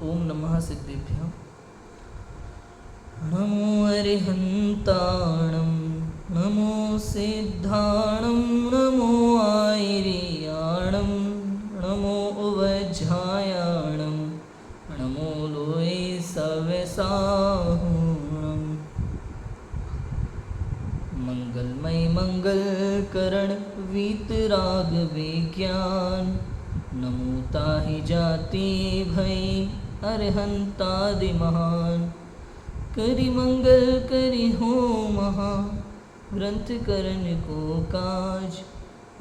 ओम नमः सिद्धेभ्यः। नमो अरिहन्ताणं नमो सिद्धाणं नमो आयर्याणं नमो उवज्झायाणं नमो लोये सव्यसाहुणं। मंगलमय मंगलकरण वीतराग विज्ञान नमो ताहि जाति भय अरहंतादि महान। करि मंगल करि हो महा ग्रंथ करन को काज।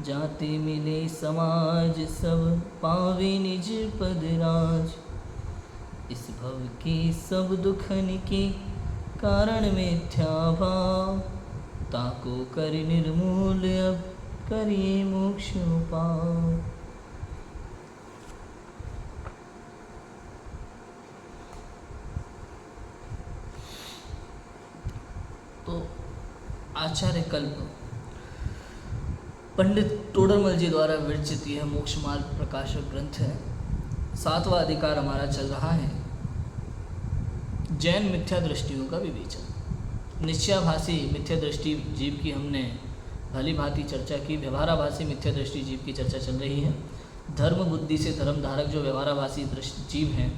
जाते मिले समाज सब पावे निज पद राज। इस भव के सब दुखन के कारण मिथ्या भाव। ताको कर निर्मूल अब करिए मोक्ष पाव। तो आचार्य कल्प पंडित टोडरमल जी द्वारा विरचित यह मोक्ष मार्ग प्रकाशक ग्रंथ है। 7वां अधिकार हमारा चल रहा है जैन मिथ्या दृष्टियों का विवेचन। निश्चयाभासी मिथ्या दृष्टि जीव की हमने भली भांति चर्चा की। व्यवहाराभासी मिथ्या दृष्टि जीव की चर्चा चल रही है। धर्म बुद्धि से धर्म धारक जो व्यवहाराभासी जीव हैं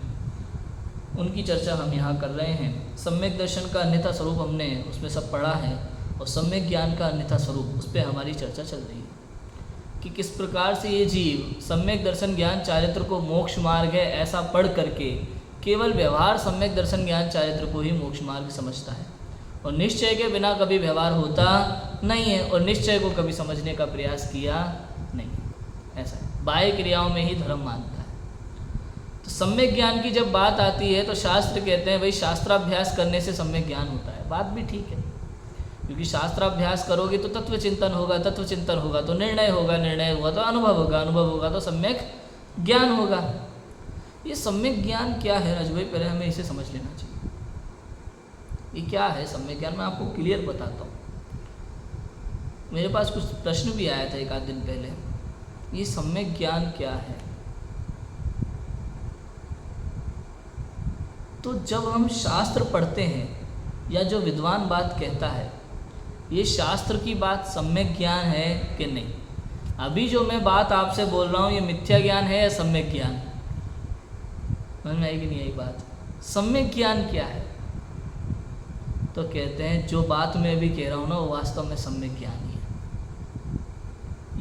उनकी चर्चा हम यहाँ कर रहे हैं। सम्यक दर्शन का अन्यथा स्वरूप हमने उसमें सब पढ़ा है और सम्यक ज्ञान का अन्यथा स्वरूप उस पर हमारी चर्चा चल रही है कि किस प्रकार से ये जीव सम्यक दर्शन ज्ञान चारित्र को मोक्ष मार्ग है ऐसा पढ़ करके केवल व्यवहार सम्यक दर्शन ज्ञान चारित्र को ही मोक्ष मार्ग समझता है और निश्चय के बिना कभी व्यवहार होता नहीं है और निश्चय को कभी समझने का प्रयास किया नहीं। ऐसा है, बाह्य क्रियाओं में ही धर्म मानता है। तो सम्यक ज्ञान की जब बात आती है तो शास्त्र कहते हैं भाई शास्त्राभ्यास करने से सम्यक ज्ञान होता है। बात भी ठीक है, क्योंकि शास्त्राभ्यास करोगे तो तत्व चिंतन होगा, तत्व चिंतन होगा तो निर्णय होगा, निर्णय हुआ तो अनुभव होगा, अनुभव होगा तो सम्यक ज्ञान होगा। ये सम्यक ज्ञान क्या है राजू भाई, पहले हमें इसे समझ लेना चाहिए। ये क्या है सम्यक ज्ञान, मैं आपको क्लियर बताता हूँ। मेरे पास कुछ प्रश्न भी आया था एक आध दिन पहले, ये सम्यक ज्ञान क्या है। तो जब हम शास्त्र पढ़ते हैं या जो विद्वान बात कहता है, ये शास्त्र की बात सम्यक ज्ञान है कि नहीं। अभी जो मैं बात आपसे बोल रहा हूँ ये मिथ्या ज्ञान है या सम्यक ज्ञान, समझ में आई कि नहीं आई बात। सम्यक ज्ञान क्या है, तो कहते हैं जो बात मैं भी कह रहा हूँ ना वो वास्तव में सम्यक ज्ञान ही है।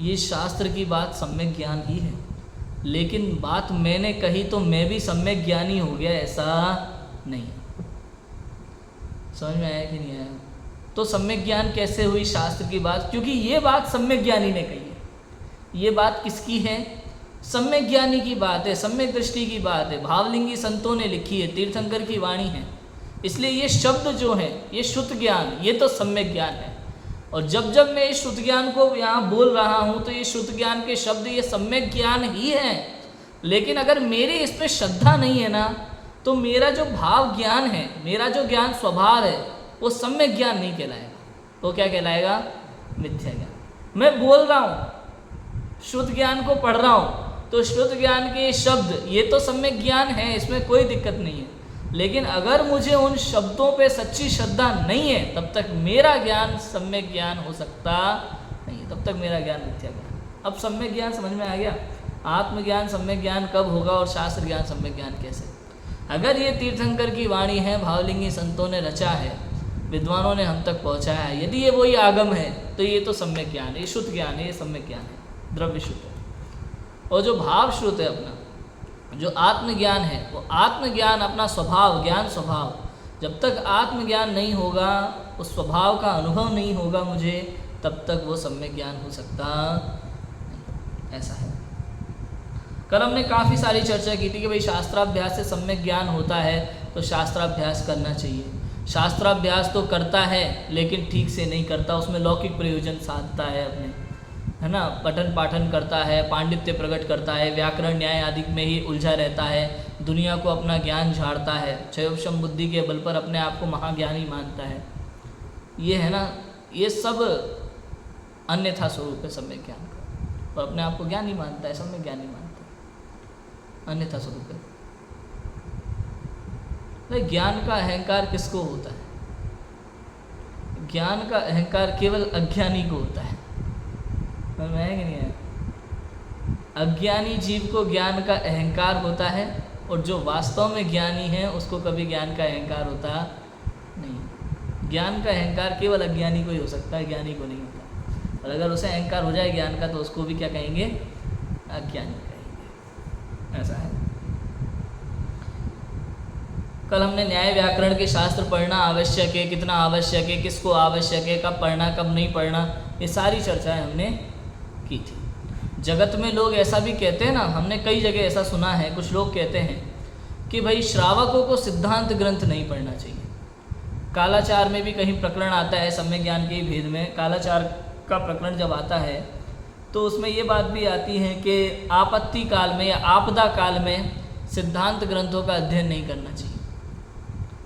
ये शास्त्र की बात सम्यक ज्ञान ही है, लेकिन बात मैंने कही तो मैं भी सम्यक ज्ञानी हो गया ऐसा नहीं। समझ में आया कि नहीं आया। तो सम्यक ज्ञान कैसे हुई शास्त्र की बात, क्योंकि ये बात सम्यक ज्ञानी ने कही है। ये बात किसकी है, सम्यक ज्ञानी की बात है, सम्यक दृष्टि की बात है। भावलिंगी संतों ने लिखी है, तीर्थंकर की वाणी है। इसलिए ये शब्द जो है ये शुद्ध ज्ञान, ये तो सम्यक ज्ञान है। और जब जब मैं इस शुद्ध ज्ञान को यहाँ बोल रहा हूँ तो ये शुद्ध ज्ञान के शब्द ये सम्यक ज्ञान ही है। लेकिन अगर मेरी इस पर श्रद्धा नहीं है ना तो मेरा जो भाव ज्ञान है, मेरा जो ज्ञान स्वभाव है वो सम्यक ज्ञान नहीं कहलाएगा। वो क्या कहलाएगा, मिथ्या ज्ञान। मैं बोल रहा हूँ, शुद्ध ज्ञान को पढ़ रहा हूँ तो शुद्ध ज्ञान के शब्द ये तो सम्यक ज्ञान है, इसमें कोई दिक्कत नहीं है। लेकिन अगर मुझे उन शब्दों पे सच्ची श्रद्धा नहीं है तब तक मेरा ज्ञान सम्यक ज्ञान हो सकता नहीं है, तब तक मेरा ज्ञान मिथ्या ज्ञान। अब सम्यक ज्ञान समझ में आ गया। आत्मज्ञान सम्यक ज्ञान कब होगा और शास्त्र ज्ञान सम्यक ज्ञान कैसे। अगर ये तीर्थंकर की वाणी है, भावलिंगी संतों ने रचा है, विद्वानों ने हम तक पहुँचाया है, यदि ये वही आगम है तो ये तो सम्यक ज्ञान है, ये शुद्ध ज्ञान है, ये सम्यक ज्ञान है, द्रव्य शुद्ध है। और जो भाव शुद्ध है अपना जो आत्मज्ञान है वो आत्मज्ञान अपना स्वभाव ज्ञान स्वभाव, जब तक आत्मज्ञान नहीं होगा, उस स्वभाव का अनुभव नहीं होगा मुझे, तब तक वो सम्यक ज्ञान हो सकता नहीं। ऐसा है। कल हमने काफ़ी सारी चर्चा की थी कि भाई शास्त्राभ्यास से सम्यक ज्ञान होता है तो शास्त्राभ्यास करना चाहिए। शास्त्राभ्यास तो करता है लेकिन ठीक से नहीं करता, उसमें लौकिक प्रयोजन साधता है अपने, है ना, पठन पाठन करता है, पांडित्य प्रकट करता है, व्याकरण न्याय आदि में ही उलझा रहता है, दुनिया को अपना ज्ञान झाड़ता है, क्षयोपशम बुद्धि के बल पर अपने आप को महाज्ञानी मानता है। ये है ना, ये सब अन्यथा स्वरूप है सम्यक ज्ञान का। और अपने आप को ज्ञानी मानता है, सम्यक ज्ञानी मानता है, अन्यथा स्वरूप है। भाई ज्ञान का अहंकार किसको होता है? ज्ञान का अहंकार केवल अज्ञानी को होता है। समझ में है कि नहीं है? अज्ञानी जीव को ज्ञान का अहंकार होता है, और जो वास्तव में ज्ञानी है उसको कभी ज्ञान का अहंकार होता नहीं। ज्ञान का अहंकार केवल अज्ञानी को ही हो सकता है, ज्ञानी को नहीं होता। और अगर उसे अहंकार हो जाए ज्ञान का तो उसको भी क्या कहेंगे? अज्ञानी कहेंगे। ऐसा है। कल हमने न्याय व्याकरण के शास्त्र पढ़ना आवश्यक है, कितना आवश्यक है, किसको आवश्यक है, कब पढ़ना कब नहीं पढ़ना, ये सारी चर्चाएं हमने की थी। जगत में लोग ऐसा भी कहते हैं ना, हमने कई जगह ऐसा सुना है, कुछ लोग कहते हैं कि भाई श्रावकों को सिद्धांत ग्रंथ नहीं पढ़ना चाहिए। कालाचार में भी कहीं प्रकरण आता है, सम्यक ज्ञान के भेद में कालाचार का प्रकरण जब आता है तो उसमें ये बात भी आती है कि आपत्ति काल में या आपदा काल में सिद्धांत ग्रंथों का अध्ययन नहीं करना चाहिए।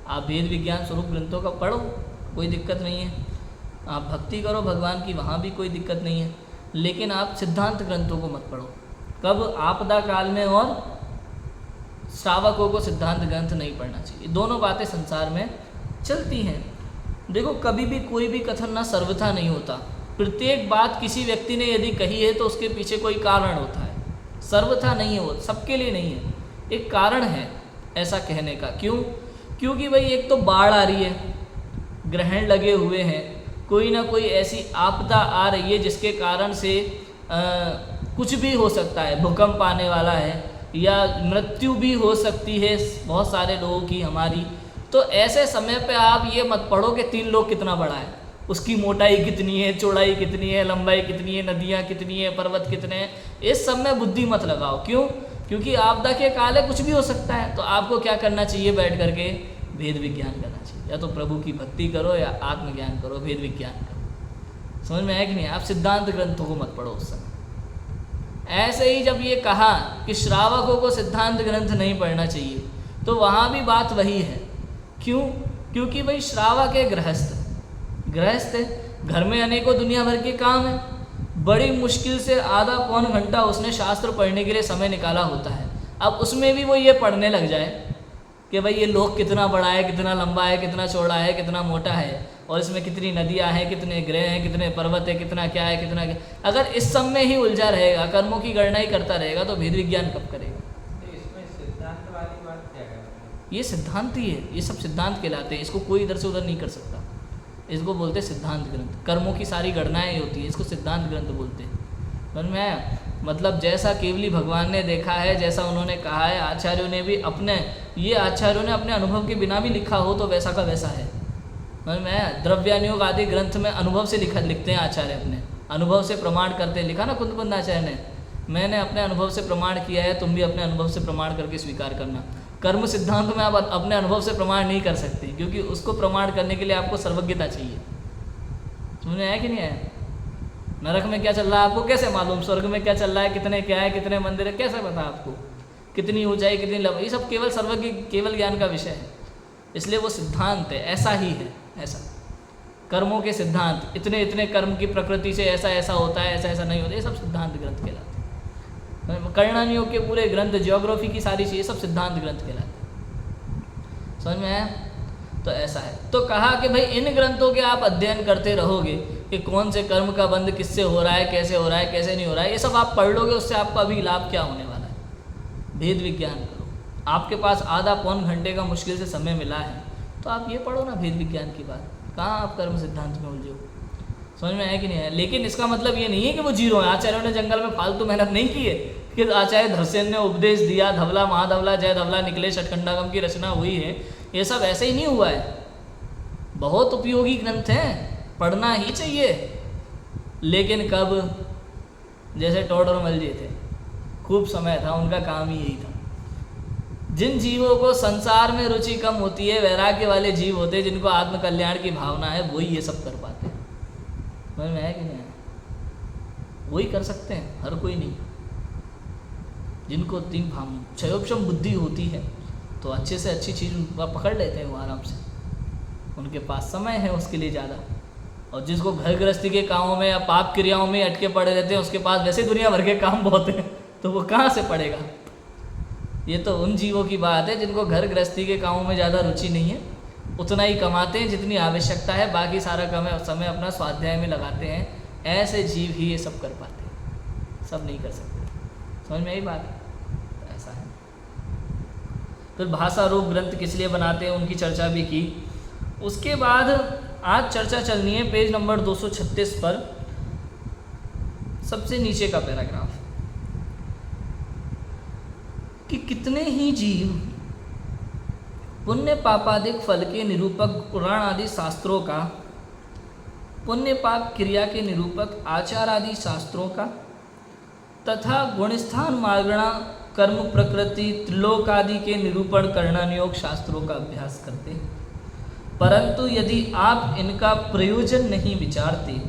आप वेद विज्ञान स्वरूप ग्रंथों का पढ़ो, कोई दिक्कत नहीं है। आप भक्ति करो भगवान की, वहाँ भी कोई दिक्कत नहीं है, लेकिन आप सिद्धांत ग्रंथों को मत पढ़ो। कब? आपदा काल में, और श्रावकों को सिद्धांत ग्रंथ नहीं पढ़ना चाहिए। दोनों बातें संसार में चलती हैं। देखो, कभी भी कोई भी कथन ना सर्वथा नहीं होता। प्रत्येक बात किसी व्यक्ति ने यदि कही है तो उसके पीछे कोई कारण होता है, सर्वथा नहीं है, वो सबके लिए नहीं है। एक कारण है ऐसा कहने का। क्यों? क्योंकि भाई एक तो बाढ़ आ रही है, ग्रहण लगे हुए हैं, कोई ना कोई ऐसी आपदा आ रही है जिसके कारण से कुछ भी हो सकता है, भूकंप आने वाला है या मृत्यु भी हो सकती है बहुत सारे लोगों की, हमारी। तो ऐसे समय पे आप ये मत पढ़ो कि 3 लोग कितना बड़ा है, उसकी मोटाई कितनी है, चौड़ाई कितनी है, लंबाई कितनी है, नदियाँ कितनी है, पर्वत कितने हैं। इस सब में बुद्धि मत लगाओ। क्यों? क्योंकि आपदा के काल है, कुछ भी हो सकता है। तो आपको क्या करना चाहिए? बैठ करके वेद विज्ञान करना चाहिए। या तो प्रभु की भक्ति करो या आत्मज्ञान करो, वेद विज्ञान करो। समझ में आया कि नहीं? आप सिद्धांत ग्रंथों को मत पढ़ो उस समय। ऐसे ही जब ये कहा कि श्रावकों को सिद्धांत ग्रंथ नहीं पढ़ना चाहिए, तो वहाँ भी बात वही है। क्यों? क्योंकि भाई श्रावक है गृहस्थ है, घर में अनेकों दुनिया भर के काम है, बड़ी मुश्किल से आधा पौन घंटा उसने शास्त्र पढ़ने के लिए समय निकाला होता है। अब उसमें भी वो ये पढ़ने लग जाए कि भाई ये लोक कितना बड़ा है, कितना लंबा है, कितना चौड़ा है, कितना मोटा है, और इसमें कितनी नदियाँ हैं, कितने ग्रह हैं, कितने पर्वत है, कितना क्या है, कितना क्या। अगर इस सब में ही उलझा रहेगा, कर्मों की गणना ही करता रहेगा, तो वेद विज्ञान कब करेगा? इसमें सिद्धांत वाली बात क्या है? ये सिद्धांत ही है, ये सब सिद्धांत कहलाते हैं। इसको कोई इधर से उधर नहीं कर सकता। इसको बोलते हैं सिद्धांत ग्रंथ। कर्मों की सारी गणनाएँ होती है, इसको सिद्धांत ग्रंथ बोलते हैं। समझ में आया? मतलब जैसा केवली भगवान ने देखा है, जैसा उन्होंने कहा है, आचार्यों ने भी आचार्यों ने अपने अनुभव के बिना भी लिखा हो तो वैसा का वैसा है। समझ में आया? द्रव्यानुयोग आदि ग्रंथ में अनुभव से लिखते हैं आचार्य, अपने अनुभव से प्रमाण करते हैं। लिखा ना कुंदबंध आचार्य ने, मैंने अपने अनुभव से प्रमाण किया है, तुम भी अपने अनुभव से प्रमाण करके स्वीकार करना। कर्म सिद्धांत में आप अपने अनुभव से प्रमाण नहीं कर सकते, क्योंकि उसको प्रमाण करने के लिए आपको सर्वज्ञता चाहिए। समझ में आया कि नहीं आया? नरक में क्या चल रहा है आपको कैसे मालूम? स्वर्ग में क्या चल रहा है, कितने क्या है, कितने मंदिर है, कैसे पता आपको? कितनी ऊंचाई, कितनी लंबाई, ये सब केवल सर्वज्ञ केवल ज्ञान का विषय है। इसलिए वो सिद्धांत है, ऐसा ही है। ऐसा कर्मों के सिद्धांत, इतने इतने कर्म की प्रकृति से ऐसा ऐसा होता है, ऐसा ऐसा नहीं होता, ये सब सिद्धांत ग्रंथ कहलाते हैं। कर्णानियोग के पूरे ग्रंथ, ज्योग्राफी की सारी चीज़ें सब सिद्धांत ग्रंथ कहलाते हैं। समझ में आया? तो ऐसा है। तो कहा कि भाई इन ग्रंथों के आप अध्ययन करते रहोगे कि कौन से कर्म का बंध किससे हो रहा है, कैसे हो रहा है, कैसे नहीं हो रहा है, ये सब आप पढ़ लोगे, उससे आपका अभी लाभ क्या होने वाला है? वेद विज्ञान करो। आपके पास आधा पौन घंटे का मुश्किल से समय मिला है, तो आप ये पढ़ो ना वेद विज्ञान की बात। कहाँ आप कर्म सिद्धांत में उलझे हो? समझ में आया कि नहीं है? लेकिन इसका मतलब ये नहीं है कि वो जीरो है। आचार्यों ने जंगल में फालतू मेहनत नहीं की है कि आचार्य धरसेन ने उपदेश दिया, धवला महाधवला जय धवला निकले, षटखंडागम की रचना हुई है, ये सब ऐसे ही नहीं हुआ है। बहुत उपयोगी ग्रंथ हैं, पढ़ना ही चाहिए। लेकिन कब? जैसे टोडर मल जी थे, खूब समय था, उनका काम ही यही था। जिन जीवों को संसार में रुचि कम होती है, वैराग्य वाले जीव होते हैं, जिनको आत्म कल्याण की भावना है, वही ये सब कर पाते हैं। समझ में आया कि नहीं आया? वही कर सकते हैं, हर कोई नहीं। जिनको क्षयोक्षम बुद्धि होती है तो अच्छे से अच्छी चीज़ पकड़ लेते हैं वो आराम से, उनके पास समय है उसके लिए ज़्यादा। और जिसको घर गृहस्थी के कामों में या पाप क्रियाओं में अटके पड़े रहते हैं, उसके पास वैसे दुनिया भर के काम बहुत हैं, तो वो कहाँ से पढ़ेगा? ये तो उन जीवों की बात है जिनको घर गृहस्थी के कामों में ज़्यादा रुचि नहीं है, उतना ही कमाते हैं जितनी आवश्यकता है, बाकी सारा समय अपना स्वाध्याय में लगाते हैं। ऐसे जीव ही ये सब कर पाते हैं, सब नहीं कर सकते। समझ में आई बात? तो ऐसा है। फिर भाषा रूप ग्रंथ किस लिए बनाते हैं, उनकी चर्चा भी की। उसके बाद आज चर्चा चलनी है पेज नंबर 236 पर, सबसे नीचे का पैराग्राफ, कि कितने ही जीव पुण्य पापादिक फल के निरूपक पुराण आदि शास्त्रों का, पुण्य पाप क्रिया के निरूपक आचार आदि शास्त्रों का तथा गुणस्थान मार्गणा कर्म प्रकृति त्रिलोक आदि के निरूपण करणानुयोग शास्त्रों का अभ्यास करते हैं, परंतु यदि आप इनका प्रयोजन नहीं विचारते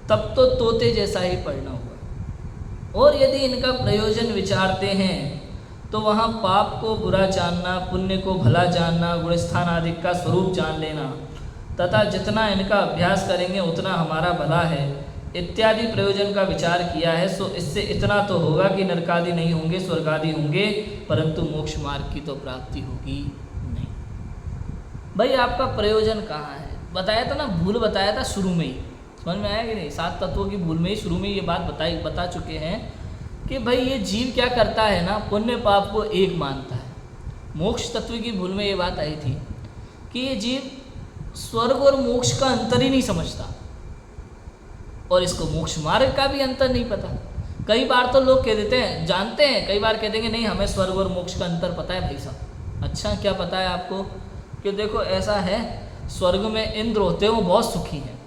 तब तो तोते जैसा ही पढ़ना होगा, और यदि इनका प्रयोजन विचारते हैं तो वहाँ पाप को बुरा जानना, पुण्य को भला जानना, गुणस्थान आदि का स्वरूप जान लेना तथा जितना इनका अभ्यास करेंगे उतना हमारा भला है इत्यादि प्रयोजन का विचार किया है। सो इससे इतना तो होगा कि नरकादि नहीं होंगे, स्वर्गादि होंगे, परंतु मोक्ष मार्ग की तो प्राप्ति होगी नहीं। भाई आपका प्रयोजन कहाँ है? बताया था ना, भूल बताया था शुरू में ही, समझ में आया कि नहीं? 7 तत्वों की भूल में ही शुरू में ये बात बता चुके हैं कि भाई ये जीव क्या करता है ना, पुण्य पाप को एक मानता है। मोक्ष तत्व की भूल में ये बात आई थी कि ये जीव स्वर्ग और मोक्ष का अंतर ही नहीं समझता, और इसको मोक्ष मार्ग का भी अंतर नहीं पता। कई बार तो लोग कह देते हैं, जानते हैं, कई बार कह देंगे नहीं हमें स्वर्ग और मोक्ष का अंतर पता है भाई साहब। अच्छा क्या पता है आपको? कि देखो ऐसा है, स्वर्ग में इंद्र होते हैं, वो बहुत सुखी हैं,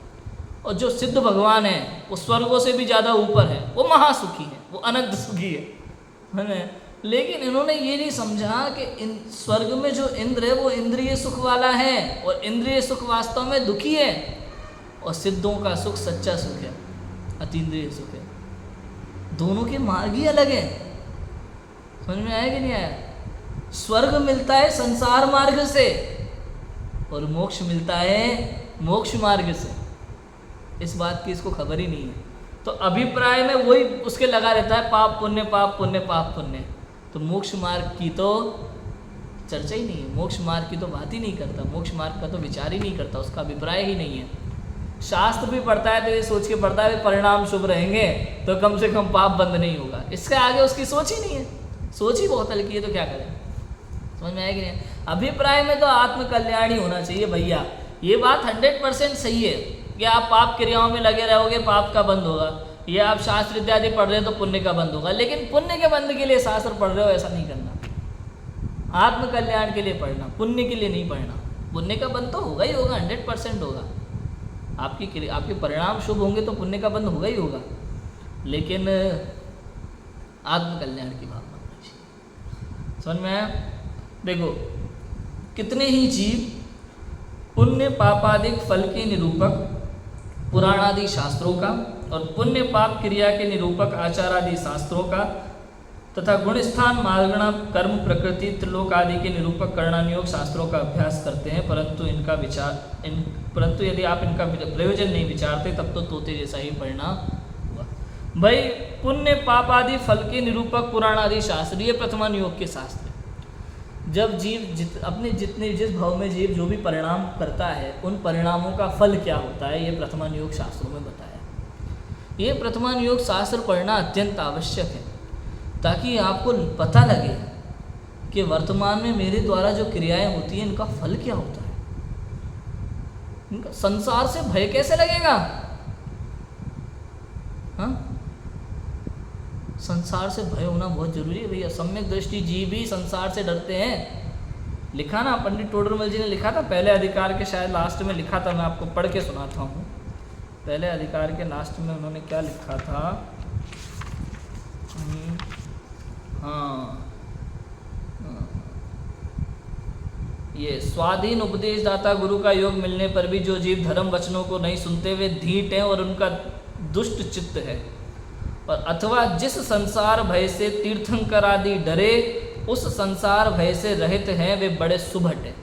और जो सिद्ध भगवान हैं वो स्वर्गों से भी ज़्यादा ऊपर है, वो महासुखी है, वो अनंत सुखी है। लेकिन इन्होंने ये नहीं समझा कि स्वर्ग में जो इंद्र है वो इंद्रिय सुख वाला है, और इंद्रिय सुख वास्तव में दुखी है, और सिद्धों का सुख सच्चा सुख है, अतीन्द्रिय सुख है। दोनों के मार्ग ही अलग हैं। समझ में आया कि नहीं आया? स्वर्ग मिलता है संसार मार्ग से, और मोक्ष मिलता है मोक्ष मार्ग से। इस बात की इसको खबर ही नहीं है। तो अभिप्राय में वही उसके लगा रहता है, पाप पुण्य पाप पुण्य पाप पुण्य। तो मोक्ष मार्ग की तो चर्चा ही नहीं है, मोक्ष मार्ग की तो बात ही नहीं करता, मोक्ष मार्ग का तो विचार ही नहीं करता, उसका अभिप्राय ही नहीं है। शास्त्र भी पढ़ता है तो ये सोच के पढ़ता है परिणाम शुभ रहेंगे तो कम से कम पाप बंद नहीं होगा, इसके आगे उसकी सोच ही नहीं है, सोच ही बहुत हल्की है, तो क्या करें? समझ में आया कि नहीं? अभिप्राय में तो आत्मकल्याण ही होना चाहिए भैया। ये बात 100% सही है कि आप पाप क्रियाओं में लगे रहोगे पाप का बंद होगा, ये आप शास्त्र इत्यादि पढ़ रहे हो तो पुण्य का बंद होगा, लेकिन पुण्य के बंद के लिए शास्त्र पढ़ रहे हो ऐसा नहीं करना। आत्मकल्याण के लिए पढ़ना, पुण्य के लिए नहीं पढ़ना। पुण्य का बंद तो होगा ही होगा, 100% होगा। आपके परिणाम शुभ होंगे तो पुण्य का बंद होगा ही होगा, लेकिन आत्मकल्याण की भावना होनी चाहिए। समझ में आया? देखो कितने ही जीव पुण्य पापादिक फल के निरूपक पुराण आदि शास्त्रों का और पुण्य पाप क्रिया के निरूपक आचार आदि शास्त्रों का तथा गुणस्थान मार्गणा कर्म प्रकृति त्रिलोक आदि के निरूपक करणानुयोग शास्त्रों का अभ्यास करते हैं, परंतु यदि आप इनका प्रयोजन नहीं विचारते तब तो तोते जैसा ही परिणाम हुआ। भाई पुण्य पाप आदि फल के निरूपक पुराण आदि शास्त्र, ये प्रथमानुयोग के शास्त्र। जब जीव अपने जिस भाव में जीव जो भी परिणाम करता है उन परिणामों का फल क्या होता है, ये प्रथमानुयोग शास्त्रों में बताया। ये प्रथमानुयोग शास्त्र पढ़ना अत्यंत आवश्यक है ताकि आपको पता लगे कि वर्तमान में मेरे द्वारा जो क्रियाएं होती हैं इनका फल क्या होता है, इनका संसार से भय कैसे लगेगा। हाँ, संसार से भय होना बहुत जरूरी है भैया। सम्यक दृष्टि जीव भी संसार से डरते हैं। लिखा ना पंडित टोडरमल जी ने लिखा था पहले अधिकार के, शायद लास्ट में लिखा था, मैं आपको पढ़ के सुनाता हूँ। पहले अधिकार के लास्ट में उन्होंने क्या लिखा था? हाँ, ये स्वाधीन उपदेशदाता गुरु का योग मिलने पर भी जो जीव धर्म वचनों को नहीं सुनते वे धीट हैं और उनका दुष्ट चित्त है, और अथवा जिस संसार भय से तीर्थंकर आदि डरे उस संसार भय से रहित हैं वे बड़े सुभट हैं।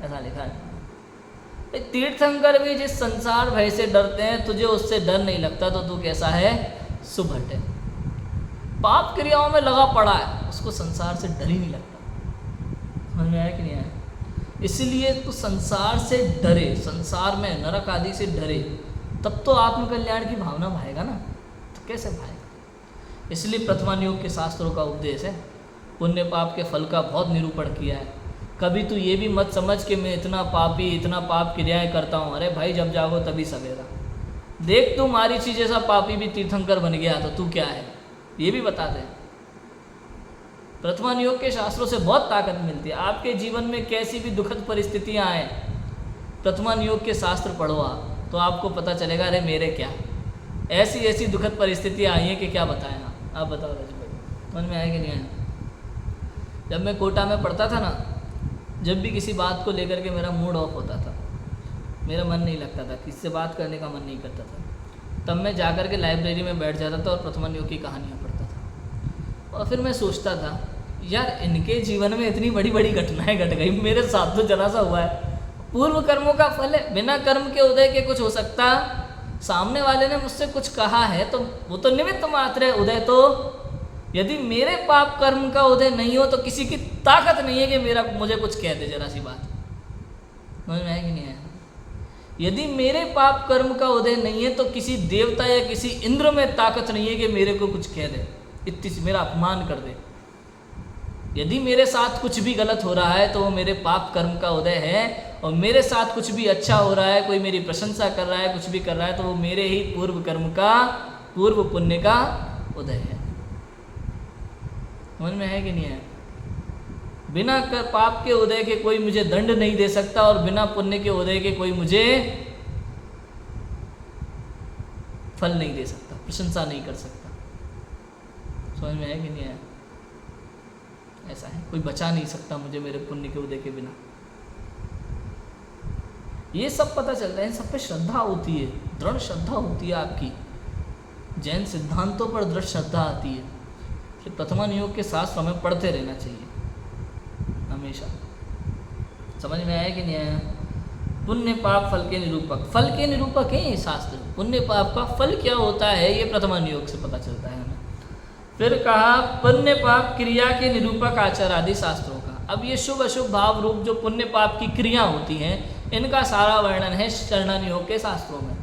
ऐसा लिखा है। तीर्थंकर भी जिस संसार भय से डरते हैं, तुझे उससे डर नहीं लगता तो तू कैसा है? सुभट है। पाप क्रियाओं में लगा पड़ा है, उसको संसार से डर ही नहीं लगता। समझ में आया कि नहीं आया? इसलिए तो संसार से डरे, संसार में नरक आदि से डरे, तब तो आत्मकल्याण की भावना भाएगा ना, तो कैसे भाएगा? इसलिए प्रथमान योग के शास्त्रों का उपदेश है, पुण्य पाप के फल का बहुत निरूपण किया है। कभी तू ये भी मत समझ कि मैं इतना पापी, इतना पाप क्रियाएं करता हूँ। अरे भाई, जब जागो तभी सवेरा। देख, तू मारीची जैसा पापी भी तीर्थंकर बन गया तो तू क्या है, ये भी बताते हैं। प्रथमान योग के शास्त्रों से बहुत ताकत मिलती है। आपके जीवन में कैसी भी दुखद परिस्थितियां आए, प्रथमान योग के शास्त्र पढ़ो आप, तो आपको पता चलेगा अरे मेरे क्या ऐसी ऐसी दुखद परिस्थितियां आई हैं कि क्या बताएं। आप बताओ राजू भाई, समझ में आया कि नहीं आया? जब मैं कोटा में पढ़ता था ना, जब भी किसी बात को लेकर के मेरा मूड ऑफ होता था, मेरा मन नहीं लगता था, किसी से बात करने का मन नहीं करता था, तब मैं जाकर के लाइब्रेरी में बैठ जाता था और प्रथमान योग की कहानियाँ पढ़ता था। और फिर मैं सोचता था, यार इनके जीवन में इतनी बड़ी बड़ी घटनाएं घट गई, मेरे साथ तो जरा सा हुआ है। पूर्व कर्मों का फल है, बिना कर्म के उदय के कुछ हो सकता? सामने वाले ने मुझसे कुछ कहा है तो वो तो निमित्त मात्र है, उदय तो यदि मेरे पाप कर्म का उदय नहीं हो तो किसी की ताकत नहीं है कि मुझे कुछ कह दे। जरा सी बात समझ में आया कि नहीं आया? यदि मेरे पाप कर्म का उदय नहीं है तो किसी देवता या किसी इंद्र में ताकत नहीं है कि मेरे को कुछ कह दे, इतनी सी मेरा अपमान कर दे। यदि मेरे साथ कुछ भी गलत हो रहा है तो वो मेरे पाप कर्म का उदय है, और मेरे साथ कुछ भी अच्छा हो रहा है, कोई मेरी प्रशंसा कर रहा है, कुछ भी कर रहा है, तो वो मेरे ही पूर्व कर्म का, पूर्व पुण्य का उदय है। समझ में है कि नहीं है? बिना पाप के उदय के कोई मुझे दंड नहीं दे सकता, और बिना पुण्य के उदय के कोई मुझे फल नहीं दे सकता, प्रशंसा नहीं कर सकता। समझ में है कि नहीं है? ऐसा है, कोई बचा नहीं सकता मुझे मेरे पुण्य के उदय के बिना। ये सब पता चलता है, इन सब पे श्रद्धा होती है, दृढ़ श्रद्धा होती है आपकी। जैन सिद्धांतों पर दृढ़ श्रद्धा आती है। प्रथमान योग के शास्त्र हमें पढ़ते रहना चाहिए हमेशा। समझ में आया कि नहीं आया? पुण्य पाप फल के निरूपक, फल के निरूपक है ये शास्त्र। पुण्य पाप का फल क्या होता है ये प्रथमान योग से पता चलता है हमें। फिर कहा पुण्य पाप क्रिया के निरूपक आचार आदि शास्त्रों का। अब ये शुभ अशुभ भाव रूप जो पुण्य पाप की क्रिया होती हैं, इनका सारा वर्णन है चरणन योग के शास्त्रों में।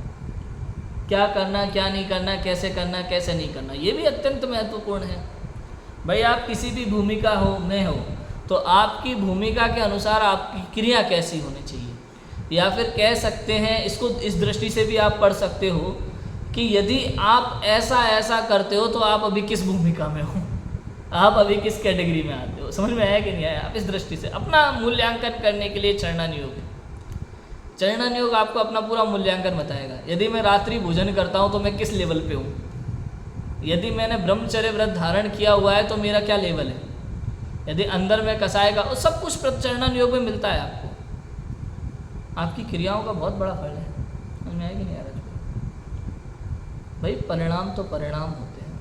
क्या करना, क्या नहीं करना, कैसे करना, कैसे नहीं करना, ये भी अत्यंत महत्वपूर्ण है। भाई आप किसी भी भूमिका में हो तो आपकी भूमिका के अनुसार आपकी क्रिया कैसी होनी चाहिए, या फिर कह सकते हैं इसको इस दृष्टि से भी आप पढ़ सकते हो कि यदि आप ऐसा ऐसा करते हो तो आप अभी किस भूमिका में हो, आप अभी किस कैटेगरी में आते हो। समझ में आया कि नहीं आया? आप इस दृष्टि से अपना मूल्यांकन करने के लिए चरणन योग है। चरणन योग आपको अपना पूरा मूल्यांकन बताएगा। यदि मैं रात्रि भोजन करता हूँ तो मैं किस लेवल पे हूँ, यदि मैंने ब्रह्मचर्य व्रत धारण किया हुआ है तो मेरा क्या लेवल है, यदि अंदर में कसाय का, और सब कुछ चरणन योग में मिलता है आपको। आपकी क्रियाओं का बहुत बड़ा फल है। समझ में आया कि नहीं आ रहा? भाई परिणाम तो परिणाम होते हैं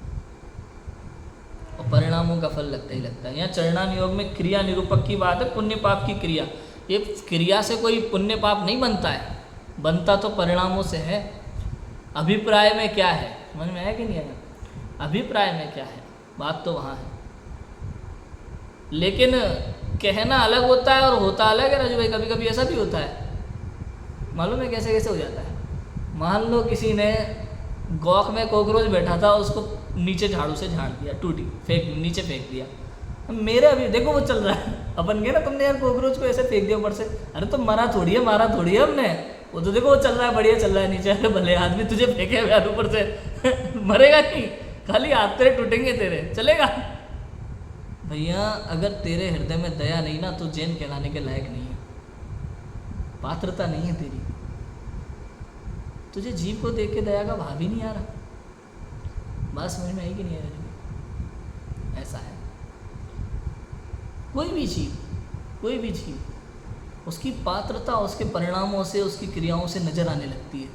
और परिणामों का फल लगता ही लगता है। यहाँ चरणन योग में क्रिया निरूपक की बात है, पुण्य पाप की क्रिया। ये क्रिया से कोई पुण्य पाप नहीं बनता है, बनता तो परिणामों से है। अभिप्राय में क्या है, समझ में आया कि नहीं आया? अभिप्राय में क्या है, बात तो वहाँ है, लेकिन कहना अलग होता है और होता अलग है। राजू भाई कभी कभी ऐसा भी होता है, मालूम है कैसे कैसे हो जाता है। मान लो किसी ने गौख में कॉकरोच बैठा था, उसको नीचे झाड़ू से झाड़ दिया, टूटी नीचे फेंक दिया। मेरे अभी देखो वो चल रहा है, अपन गए ना तुमने यार कॉकरोच को ऐसे फेंक दिया ऊपर से, अरे तो मारा थोड़ी है, मारा थोड़ी है हमने, वो तो देखो वो चल रहा है, बढ़िया चल रहा है नीचे। अरे भले आदमी तुझे फेंके यार ऊपर से मरेगा नहीं, खाली हाथ तेरे टूटेंगे, तेरे चलेगा। भैया अगर तेरे हृदय में दया नहीं ना तो जैन कहलाने के लायक नहीं है, पात्रता नहीं है तेरी। तुझे जीव को देख के दया का भाव ही नहीं आ रहा। बात समझ में आई कि नहीं आ रही? ऐसा है। कोई भी जीव उसकी पात्रता उसके परिणामों से, उसकी क्रियाओं से नजर आने लगती है।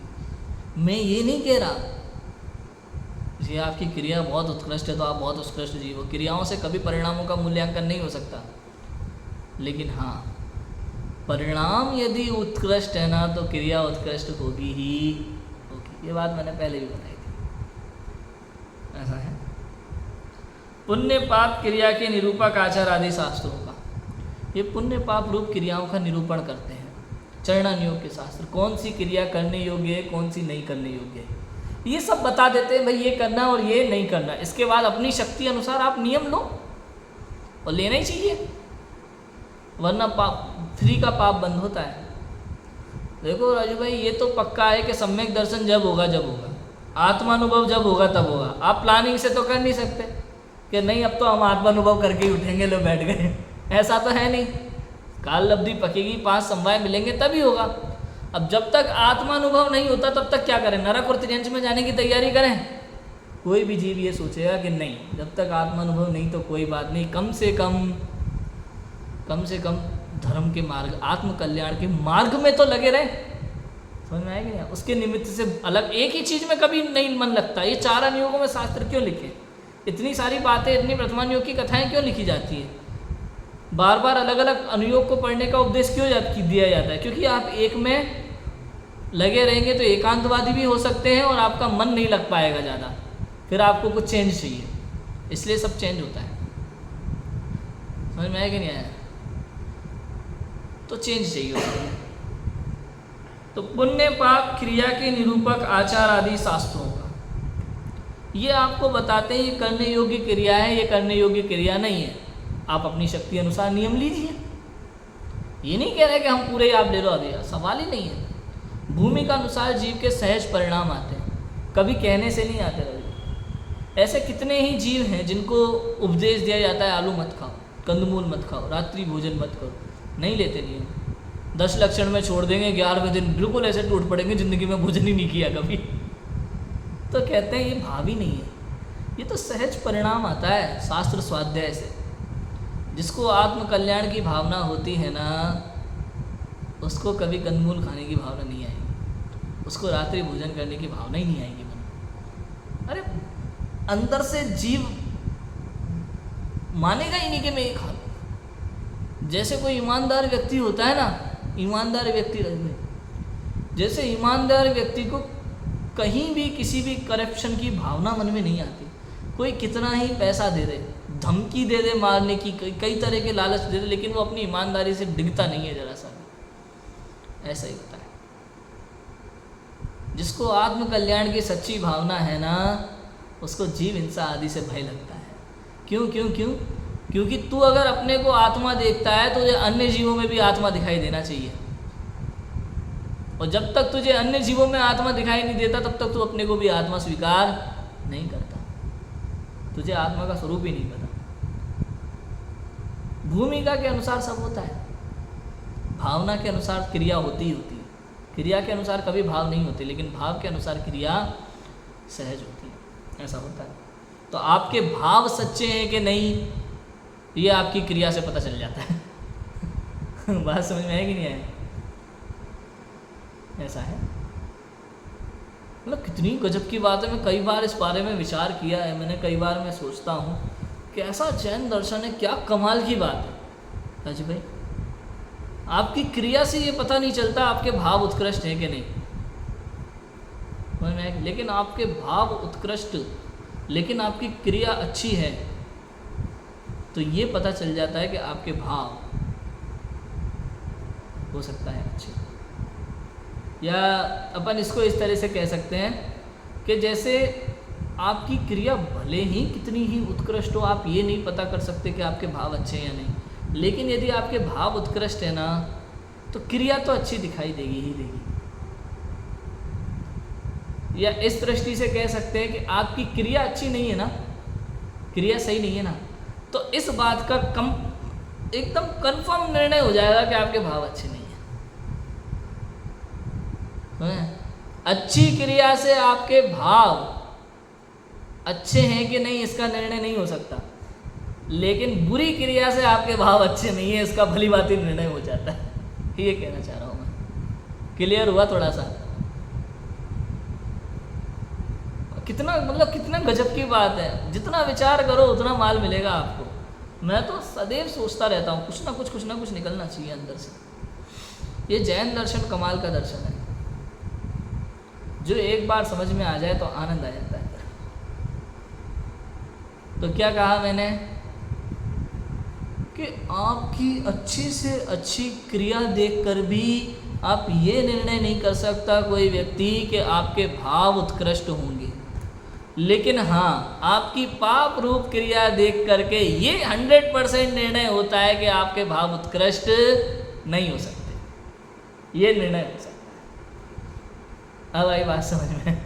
मैं ये नहीं कह रहा ये आपकी क्रिया बहुत उत्कृष्ट है तो आप बहुत उत्कृष्ट जीव हो, क्रियाओं से कभी परिणामों का मूल्यांकन नहीं हो सकता। लेकिन हाँ, परिणाम यदि उत्कृष्ट है ना तो क्रिया उत्कृष्ट होगी ही होगी। ये बात मैंने पहले भी बताई थी। ऐसा है। पुण्य पाप क्रिया के निरूपक आचार आदि शास्त्रों का, ये पुण्य पाप रूप क्रियाओं का निरूपण करते हैं। चरणन योग के शास्त्र कौन सी क्रिया करने योग्य है, कौन सी नहीं करने योग्य है, ये सब बता देते हैं। भाई ये करना और ये नहीं करना। इसके बाद अपनी शक्ति अनुसार आप नियम लो, और लेना ही चाहिए, वरना पाप फ्री का पाप बंद होता है। देखो राजू भाई, ये तो पक्का है कि सम्यक दर्शन जब होगा, आत्मानुभव जब होगा तब होगा। आप प्लानिंग से तो कर नहीं सकते कि नहीं अब तो हम आत्मानुभव करके ही उठेंगे, लो बैठ गए, ऐसा तो है नहीं। काल लब्धि पकेगी, 5 समवाय मिलेंगे तभी होगा। अब जब तक आत्मानुभव नहीं होता तब तक क्या करें, नरक और त्रियंच में जाने की तैयारी करें। कोई भी जीव ये सोचेगा कि नहीं, जब तक आत्मानुभव नहीं तो कोई बात नहीं, कम से कम धर्म के मार्ग, आत्म कल्याण के मार्ग में तो लगे रहे। समझ में आएगी नहीं? उसके निमित्त से अलग एक ही चीज़ में कभी नहीं मन लगता। ये 4 अनुयोगों में शास्त्र क्यों लिखे, इतनी सारी बातें, इतनी प्रथमानुयोग की कथाएं क्यों लिखी जाती है, बार बार अलग अलग अनुयोग को पढ़ने का उपदेश क्यों दिया जाता है? क्योंकि आप एक में लगे रहेंगे तो एकांतवादी भी हो सकते हैं और आपका मन नहीं लग पाएगा ज़्यादा, फिर आपको कुछ चेंज चाहिए, इसलिए सब चेंज होता है। समझ में आया कि नहीं आया? तो चेंज चाहिए होता है। तो पुण्य पाप क्रिया के निरूपक आचार आदि शास्त्रों का, ये आपको बताते हैं ये करने योग्य क्रिया है, ये करने योग्य क्रिया नहीं है। आप अपनी शक्ति अनुसार नियम लीजिए। ये नहीं कह रहे कि हम पूरे आप ले लो, अभी सवाल ही नहीं है। भूमि का अनुसार जीव के सहज परिणाम आते हैं, कभी कहने से नहीं आते रहे। ऐसे कितने ही जीव हैं जिनको उपदेश दिया जाता है आलू मत खाओ, कंदमूल मत खाओ, रात्रि भोजन मत करो, नहीं लेते नियम। 10 लक्षण में छोड़ देंगे, 11वें दिन बिल्कुल ऐसे टूट पड़ेंगे, ज़िंदगी में भोजन ही नहीं किया कभी। तो कहते हैं ये भाव ही नहीं है, ये तो सहज परिणाम आता है शास्त्र स्वाध्याय से। जिसको आत्म कल्याण की भावना होती है ना, उसको कभी कंदमूल खाने की भावना नहीं आएगी, उसको रात्रि भोजन करने की भावना ही नहीं आएगी मन। अरे अंदर से जीव मानेगा ही नहीं कि मैं ये खा लूँ। जैसे कोई ईमानदार व्यक्ति होता है ना, ईमानदार व्यक्ति जैसे ईमानदार व्यक्ति को कहीं भी किसी भी करप्शन की भावना मन में नहीं आती। कोई कितना ही पैसा दे दे, धमकी दे दे मारने की, कई तरह के लालच दे दे, लेकिन वो अपनी ईमानदारी से डिगता नहीं है जरा सा। ऐसा ही होता है। जिसको आत्म कल्याण की सच्ची भावना है ना, उसको जीव हिंसा आदि से भय लगता है। क्यों क्यों क्यों? क्योंकि तू अगर अपने को आत्मा देखता है तो तुझे अन्य जीवों में भी आत्मा दिखाई देना चाहिए, और जब तक तुझे अन्य जीवों में आत्मा दिखाई नहीं देता तब तक तू अपने को भी आत्मा स्वीकार नहीं करता। तुझे आत्मा का स्वरूप ही नहीं पता। भूमिका के अनुसार सब होता है, भावना के अनुसार क्रिया होती ही होती है। क्रिया के अनुसार कभी भाव नहीं होते, लेकिन भाव के अनुसार क्रिया सहज होती है। ऐसा होता है। तो आपके भाव सच्चे हैं कि नहीं, ये आपकी क्रिया से पता चल जाता है। बात समझ में आएगी नहीं आए? ऐसा है। मतलब कितनी गजब की बात है। मैं कई बार इस बारे में विचार किया है मैंने, कई बार मैं सोचता हूँ कैसा जैन दर्शन है, क्या कमाल की बात है। राजू भाई, आपकी क्रिया से ये पता नहीं चलता आपके भाव उत्कृष्ट हैं कि नहीं, लेकिन आपके भाव उत्कृष्ट, लेकिन आपकी क्रिया अच्छी है, तो ये पता चल जाता है कि आपके भाव हो सकता है अच्छे। या अपन इसको इस तरह से कह सकते हैं कि जैसे आपकी क्रिया भले ही कितनी ही उत्कृष्ट हो, आप ये नहीं पता कर सकते कि आपके भाव अच्छे हैं या नहीं, लेकिन यदि आपके भाव उत्कृष्ट है ना, तो क्रिया तो अच्छी दिखाई देगी ही देगी। या इस दृष्टि से कह सकते हैं कि आपकी क्रिया अच्छी नहीं है ना, क्रिया सही नहीं है ना, तो इस बात का एकदम कंफर्म निर्णय हो जाएगा कि आपके भाव अच्छे नहीं है। अच्छी क्रिया से आपके भाव अच्छे हैं कि नहीं इसका निर्णय नहीं हो सकता, लेकिन बुरी क्रिया से आपके भाव अच्छे नहीं है इसका भली भांति निर्णय हो जाता है। ये कहना चाह रहा हूँ मैं। क्लियर हुआ थोड़ा सा? कितना मतलब कितना गजब की बात है। जितना विचार करो उतना माल मिलेगा आपको। मैं तो सदैव सोचता रहता हूँ कुछ ना कुछ निकलना चाहिए अंदर से। ये जैन दर्शन कमाल का दर्शन है, जो एक बार समझ में आ जाए तो आनंद आ जाता है। तो क्या कहा मैंने कि आपकी अच्छी से अच्छी क्रिया देखकर भी आप ये निर्णय नहीं कर सकता कोई व्यक्ति कि आपके भाव उत्कृष्ट होंगे, लेकिन हाँ आपकी पाप रूप क्रिया देख करके ये 100% निर्णय होता है कि आपके भाव उत्कृष्ट नहीं हो सकते। ये निर्णय हो सकता है। अब आई बात समझ में?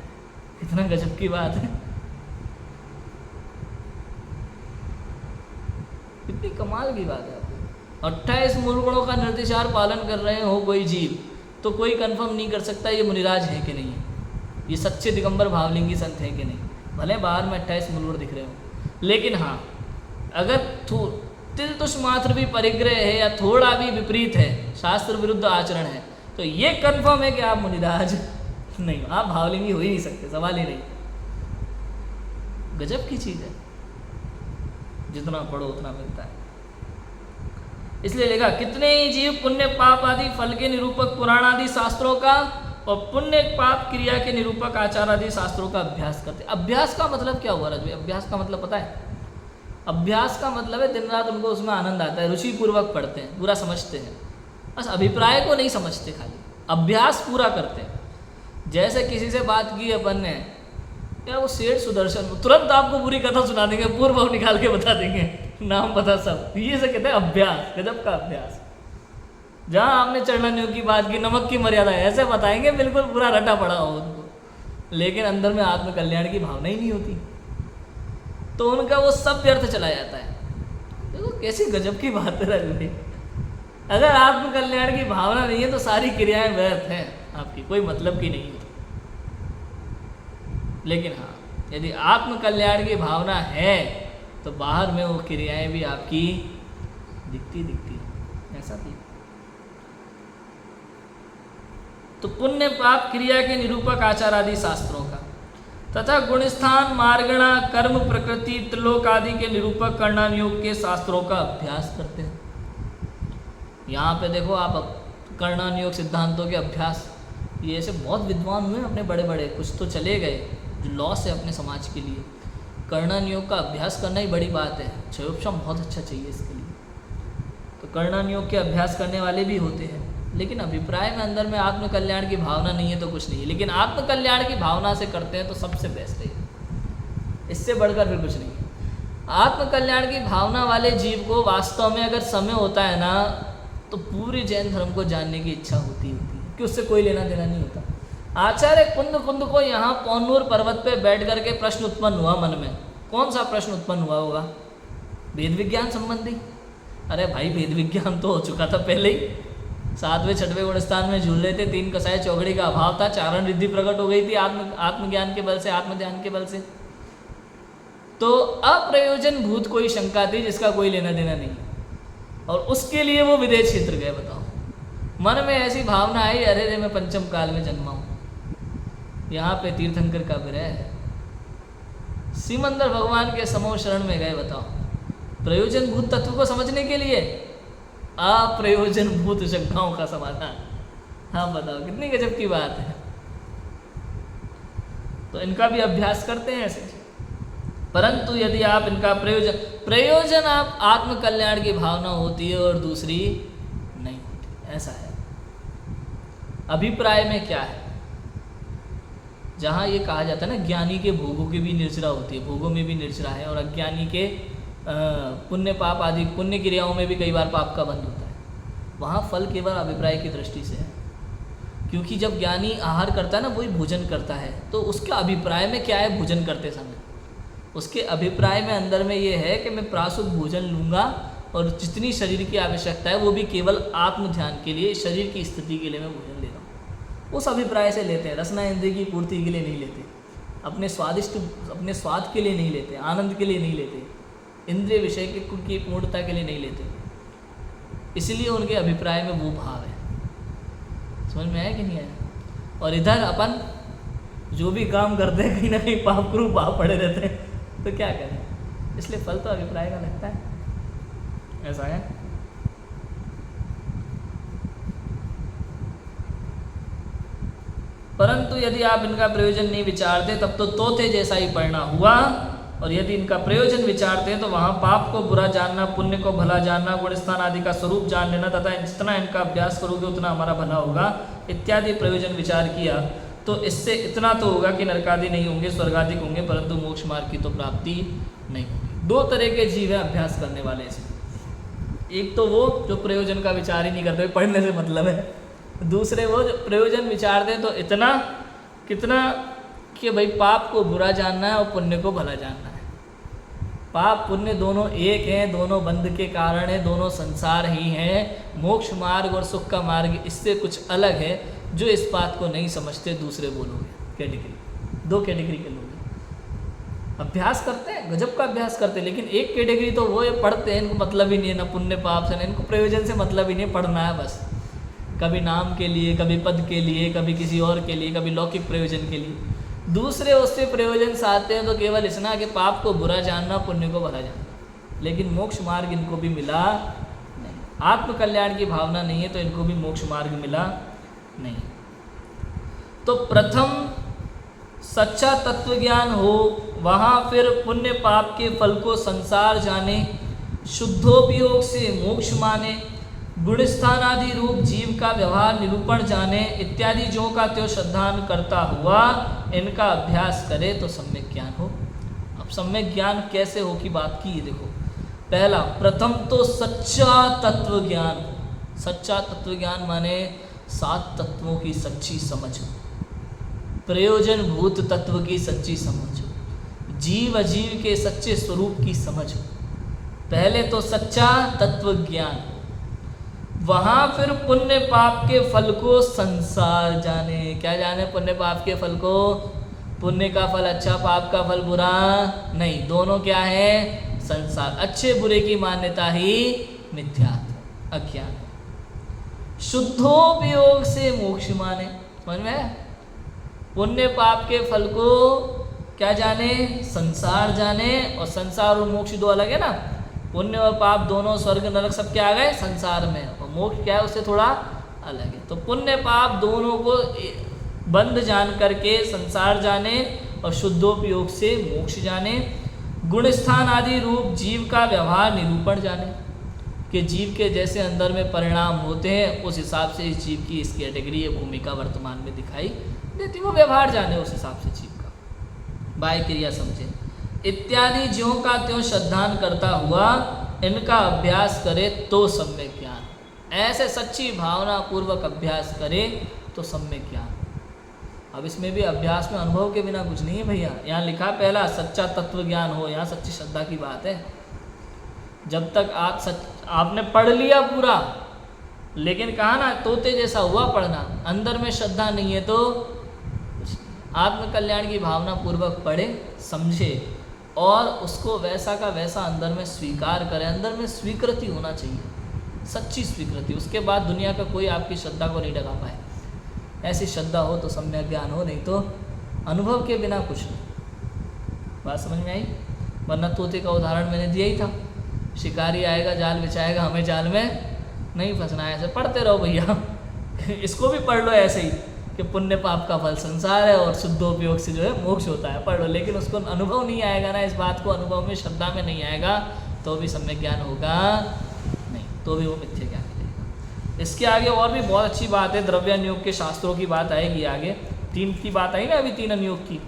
इतना गजब की बात है, कितनी कमाल की बात है। आपको 28 मूल गुणों का निर्दिशार पालन कर रहे हो कोई जीव, तो कोई कंफर्म नहीं कर सकता ये मुनिराज है कि नहीं है, ये सच्चे दिगंबर भावलिंगी संत हैं कि नहीं। भले बाहर में 28 मूल गुण दिख रहे हो, लेकिन हाँ अगर तिल तुष मात्र भी परिग्रह है या थोड़ा भी विपरीत है, शास्त्र विरुद्ध आचरण है, तो ये कंफर्म है कि आप मुनिराज नहीं हो, आप भावलिंगी हो ही नहीं सकते, सवाल ही नहीं। गजब की चीज़ है, जितना पढ़ो उतना मिलता है। इसलिए लिखा कितने ही जीव पुण्य पाप आदि फल के निरूपक पुराण आदि शास्त्रों का और पुण्य पाप क्रिया के निरूपक आचार आदि शास्त्रों का अभ्यास करते। अभ्यास का मतलब क्या हुआ राजू? अभ्यास का मतलब पता है? अभ्यास का मतलब है दिन रात उनको उसमें आनंद आता है, रुचि पूर्वक पढ़ते हैं, पूरा समझते हैं, बस अभिप्राय को नहीं समझते, खाली अभ्यास पूरा करते हैं। जैसे किसी से बात की अपन ने, क्या वो सेठ सुदर्शन, तुरंत आपको पूरी कथा सुना देंगे, पूर्व निकाल के बता देंगे, नाम पता सब। ये से कहते हैं अभ्यास, गजब का अभ्यास। जहाँ आपने चढ़ानियों की बात की, नमक की मर्यादा है, ऐसे बताएंगे बिल्कुल पूरा रटा पड़ा हो उनको, लेकिन अंदर में आत्मकल्याण की भावना ही नहीं होती, तो उनका वो सब व्यर्थ चला जाता है। देखो कैसी गजब की बात है राजू भाई। अगर आत्मकल्याण की भावना नहीं है तो सारी क्रियाएं व्यर्थ हैं आपकी, कोई मतलब की नहीं होती। लेकिन हाँ यदि आत्मकल्याण की भावना है तो बाहर में वो क्रियाएं भी आपकी दिखती है, ऐसा भी। तो पुण्य पाप क्रिया के निरूपक आचार आदि शास्त्रों का तथा गुणस्थान मार्गणा कर्म प्रकृति त्रिलोक आदि के निरूपक कर्णानुयोग के शास्त्रों का अभ्यास करते हैं। यहाँ पे देखो आप कर्णानुयोग सिद्धांतों के अभ्यास, ये ऐसे बहुत विद्वान हुए अपने बड़े बड़े, कुछ तो चले गए जो लॉस है अपने समाज के लिए। कर्णानुयोग का अभ्यास करना ही बड़ी बात है, क्षयोपशम बहुत अच्छा चाहिए इसके लिए। तो कर्णानुयोग के अभ्यास करने वाले भी होते हैं, लेकिन अभिप्राय में अंदर में आत्मकल्याण की भावना नहीं है तो कुछ नहीं है, लेकिन आत्मकल्याण की भावना से करते हैं तो सबसे बेस्ट है, इससे बढ़कर फिर कुछ नहीं है। आत्मकल्याण की भावना वाले जीव को वास्तव में अगर समय होता है ना, तो पूरी जैन धर्म को जानने की इच्छा होती है कि उससे कोई लेना देना नहीं होता। आचार्य कुंद को यहाँ पौनूर पर्वत पे बैठ करके प्रश्न उत्पन्न हुआ मन में। कौन सा प्रश्न उत्पन्न हुआ होगा? वेद विज्ञान संबंधी। अरे भाई वेद विज्ञान तो हो चुका था पहले ही, 7वें 6वें गुणस्थान में झूल रहे थे, 3 कसाय चौगड़ी का अभाव था, चारण रिद्धि प्रकट हो गई थी आत्मज्ञान के बल से, आत्मध्यान के बल से। तो अप्रयोजन भूत कोई शंका थी जिसका कोई लेना देना नहीं, और उसके लिए वो विदेश क्षेत्र गए। बताओ, मन में ऐसी भावना आई, अरे रे मैं पंचम काल में जन्मा हूँ, यहाँ पे तीर्थंकर का विरह है, सिमंदर भगवान के समो शरण में गए। बताओ, प्रयोजन भूत तत्व को समझने के लिए अप्रयोजन भूत शंकाओं का समाधान। हाँ बताओ, कितनी गजब की बात है। तो इनका भी अभ्यास करते हैं ऐसे। परंतु यदि आप इनका प्रयोजन आप आत्मकल्याण की भावना होती है और दूसरी नहीं होती, ऐसा है। अभिप्राय में क्या है? जहाँ ये कहा जाता है ना, ज्ञानी के भोगों की भी निर्जरा होती है, भोगों में भी निर्जरा है, और अज्ञानी के पुण्य पाप आदि पुण्य क्रियाओं में भी कई बार पाप का बंध होता है। वहाँ फल केवल अभिप्राय की दृष्टि से है, क्योंकि जब ज्ञानी आहार करता है ना, वही भोजन करता है, तो उसके अभिप्राय में क्या है? भोजन करते समय उसके अभिप्राय में अंदर में ये है कि मैं प्रासुद भोजन लूँगा, और जितनी शरीर की आवश्यकता है वो भी केवल आत्म ध्यान के लिए, शरीर की स्थिति के लिए मैं भोजन ले रहा हूँ। उस अभिप्राय से लेते हैं, रसना इंद्रिय की पूर्ति के लिए नहीं लेते, अपने अपने स्वाद के लिए नहीं लेते, आनंद के लिए नहीं लेते, इंद्रिय विषय की पूर्णता के लिए नहीं लेते। इसलिए उनके अभिप्राय में वो भाव है। समझ में आया कि नहीं आया? और इधर अपन जो भी काम करते हैं कहीं ना कहीं पाप करूँ भाव पड़े रहते हैं, तो क्या करें? इसलिए फल तो अभिप्राय का लगता है, ऐसा है। परंतु यदि आप इनका प्रयोजन नहीं विचारते, तब तो तोते जैसा ही परिणाम हुआ और यदि इनका प्रयोजन विचारते हैं तो वहाँ पाप को बुरा जानना, पुण्य को भला जानना, गुण स्थान आदि का स्वरूप जान लेना तथा जितना इनका अभ्यास करोगे उतना हमारा भला होगा इत्यादि प्रयोजन विचार किया तो इससे इतना तो होगा कि नरकादि नहीं होंगे, स्वर्गादि होंगे, परंतु मोक्ष मार्ग की तो प्राप्ति नहीं होगी। दो तरह के जीव हैं अभ्यास करने वाले इसमें। एक तो वो जो प्रयोजन का विचार ही नहीं करते, पढ़ने से मतलब है। दूसरे वो जो प्रयोजन विचार दें तो इतना कितना कि भाई पाप को बुरा जानना है और पुण्य को भला जानना है। पाप पुण्य दोनों एक हैं, दोनों बंध के कारण हैं, दोनों संसार ही हैं। मोक्ष मार्ग और सुख का मार्ग इससे कुछ अलग है। जो इस बात को नहीं समझते दूसरे वो लोग हैं, कैटेगरी, दो कैटेगरी के लोग हैं। अभ्यास करते हैं, गजब का अभ्यास करते हैं, लेकिन एक कैटेगरी तो वो ये पढ़ते हैं, इनको मतलब ही नहीं है ना पुण्य पाप से, ना इनको प्रयोजन से मतलब ही नहीं, पढ़ना है बस, कभी नाम के लिए, कभी पद के लिए, कभी किसी और के लिए, कभी लौकिक प्रयोजन के लिए। दूसरे उससे प्रयोजन चाहते हैं तो केवल इतना कि पाप को बुरा जानना, पुण्य को भला जानना, लेकिन मोक्ष मार्ग इनको भी मिला नहीं। आत्मकल्याण की भावना नहीं है तो इनको भी मोक्ष मार्ग मिला नहीं। तो प्रथम सच्चा तत्व ज्ञान हो, वहाँ फिर पुण्य पाप के फल को संसार जाने, शुद्धोपयोग से मोक्ष माने, गुणस्थान आदि रूप जीव का व्यवहार निरूपण जाने इत्यादि जो का त्यो श्रद्धान करता हुआ इनका अभ्यास करे तो सम्यक ज्ञान हो। अब सम्यक ज्ञान कैसे हो की बात की, ये देखो। पहला, प्रथम तो सच्चा तत्व ज्ञान। सच्चा तत्व ज्ञान माने 7 तत्वों की सच्ची समझ हो, प्रयोजन भूत तत्व की सच्ची समझ हो, जीव अजीव के सच्चे स्वरूप की समझ हो। पहले तो सच्चा तत्व ज्ञान, वहाँ फिर पुण्य पाप के फल को संसार जाने। क्या जाने पुण्य पाप के फल को? पुण्य का फल अच्छा, पाप का फल बुरा नहीं, दोनों क्या है? संसार। अच्छे बुरे की मान्यता ही मिथ्यात्व, अज्ञान। शुद्धोपयोग से मोक्ष माने, समझ में आया? पुण्य पाप के फल को क्या जाने? संसार जाने। और संसार और मोक्ष दो अलग है ना। पुण्य और पाप दोनों, स्वर्ग नरक सब क्या आ गए? संसार में। और मोक्ष क्या है? उससे थोड़ा अलग है। तो पुण्य पाप दोनों को बंध जान करके संसार जाने और शुद्धोपयोग से मोक्ष जाने। गुणस्थान आदि रूप जीव का व्यवहार निरूपण जाने, कि जीव के जैसे अंदर में परिणाम होते हैं उस हिसाब से इस जीव की इस कैटेगरी या भूमिका वर्तमान में दिखाई देती, वो व्यवहार जाने उस हिसाब से जीव का, बाह्य क्रिया समझे। इत्यादि ज्यों का त्यों श्रद्धान करता हुआ इनका अभ्यास करे तो सम्यक ज्ञान। ऐसे सच्ची भावना पूर्वक अभ्यास करे तो सम्यक ज्ञान। अब इसमें भी अभ्यास में अनुभव के बिना कुछ नहीं है भैया। यहाँ लिखा पहला सच्चा तत्व ज्ञान हो, यहाँ सच्ची श्रद्धा की बात है। जब तक आपने पढ़ लिया पूरा, लेकिन कहा ना तोते जैसा हुआ पढ़ना, अंदर में श्रद्धा नहीं है तो आत्मकल्याण की भावना पूर्वक पढ़े, समझे और उसको वैसा का वैसा अंदर में स्वीकार करें। अंदर में स्वीकृति होना चाहिए, सच्ची स्वीकृति। उसके बाद दुनिया का कोई आपकी श्रद्धा को नहीं डगा पाए। ऐसी श्रद्धा हो तो सम्यक ज्ञान हो, नहीं तो अनुभव के बिना कुछ नहीं। बात समझ में आई? वरना तोते का उदाहरण मैंने दिया ही था। शिकारी आएगा, जाल बिछाएगा, हमें जाल में नहीं फंसना है। ऐसे पढ़ते रहो भैया। इसको भी पढ़ लो ऐसे ही कि पुण्य पाप का फल संसार है और शुद्धोपयोग से जो है मोक्ष होता है, पढ़ लो। लेकिन उसको अनुभव नहीं आएगा ना, इस बात को अनुभव में, श्रद्धा में नहीं आएगा तो भी सम्यक ज्ञान होगा नहीं, तो भी वो मिथ्या ज्ञान मिलेगा। इसके आगे और भी बहुत अच्छी बात है, द्रव्यानुयोग के शास्त्रों की बात आएगी आगे। 3 की बात आई ना अभी, 3 अनुयोग की।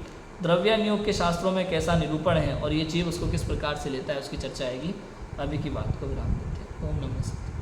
द्रव्यानुयोग के शास्त्रों में कैसा निरूपण है और ये जीव उसको किस प्रकार से लेता है, उसकी चर्चा आएगी। अभी की बात को विराम देते हैं। ओम नमः शिवाय।